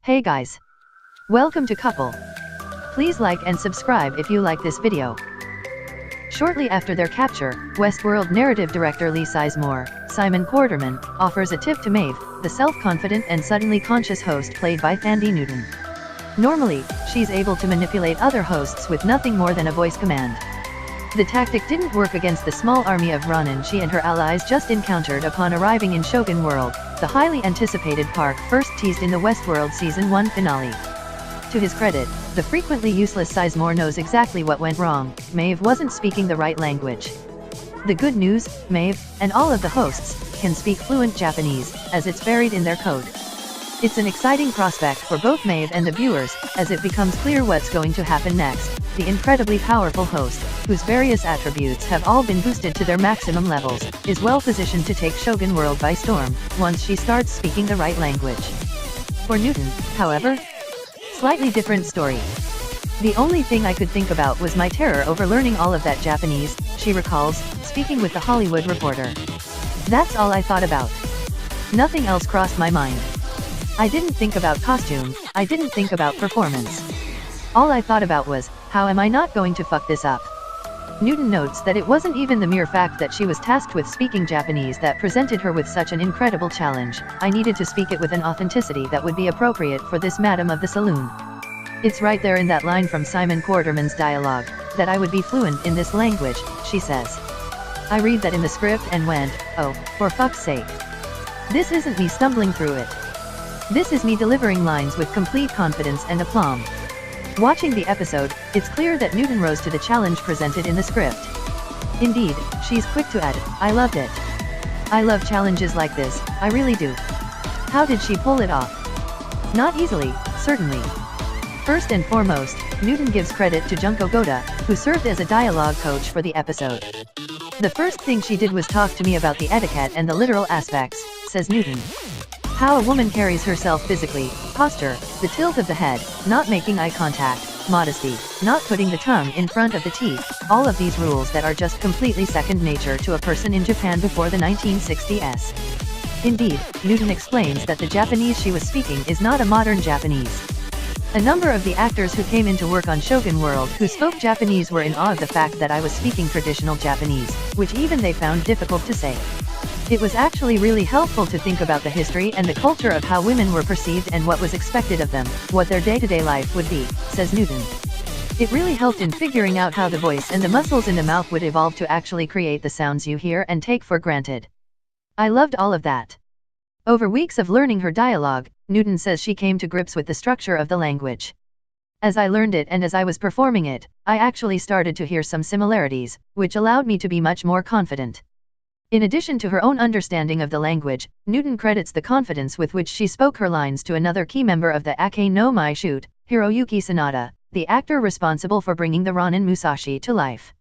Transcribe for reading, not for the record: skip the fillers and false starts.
Hey guys! Welcome to Couple. Please like and subscribe if you like this video. Shortly after their capture, Westworld narrative director Lee Sizemore, Simon Quarterman, offers a tip to Maeve, the self-confident and suddenly conscious host played by Thandie Newton. Normally, she's able to manipulate other hosts with nothing more than a voice command. The tactic didn't work against the small army of Ronin she and her allies just encountered upon arriving in Shogun World, the highly anticipated park first teased in the Westworld Season 1 finale. To his credit, the frequently useless Sizemore knows exactly what went wrong. Maeve wasn't speaking the right language. The good news, Maeve, and all of the hosts, can speak fluent Japanese, as it's buried in their code. It's an exciting prospect for both Maeve and the viewers, as it becomes clear what's going to happen next. The incredibly powerful host, whose various attributes have all been boosted to their maximum levels, is well positioned to take Shogun World by storm, once she starts speaking the right language. For Newton, however, slightly different story. The only thing I could think about was my terror over learning all of that Japanese, she recalls, speaking with The Hollywood Reporter. That's all I thought about. Nothing else crossed my mind. I didn't think about costume, I didn't think about performance. All I thought about was, how am I not going to fuck this up? Newton notes that it wasn't even the mere fact that she was tasked with speaking Japanese that presented her with such an incredible challenge. I needed to speak it with an authenticity that would be appropriate for this madam of the saloon. It's right there in that line from Simon Quarterman's dialogue, that I would be fluent in this language, she says. I read that in the script and went, oh, for fuck's sake. This isn't me stumbling through it. This is me delivering lines with complete confidence and aplomb. Watching the episode, it's clear that Newton rose to the challenge presented in the script. Indeed, she's quick to add, I loved it. I love challenges like this, I really do. How did she pull it off? Not easily, certainly. First and foremost, Newton gives credit to Junko Goda, who served as a dialogue coach for the episode. The first thing she did was talk to me about the etiquette and the literal aspects, says Newton. How a woman carries herself physically, posture, the tilt of the head, not making eye contact, modesty, not putting the tongue in front of the teeth, all of these rules that are just completely second nature to a person in Japan before the 1960s. Indeed, Newton explains that the Japanese she was speaking is not a modern Japanese. A number of the actors who came into work on Shogun World who spoke Japanese were in awe of the fact that I was speaking traditional Japanese, which even they found difficult to say. It was actually really helpful to think about the history and the culture of how women were perceived and what was expected of them, what their day-to-day life would be, says Newton. It really helped in figuring out how the voice and the muscles in the mouth would evolve to actually create the sounds you hear and take for granted. I loved all of that. Over weeks of learning her dialogue, Newton says she came to grips with the structure of the language. As I learned it and as I was performing it, I actually started to hear some similarities, which allowed me to be much more confident. In addition to her own understanding of the language, Newton credits the confidence with which she spoke her lines to another key member of the Ake no Mai shoot, Hiroyuki Sanada, the actor responsible for bringing the Ronin Musashi to life.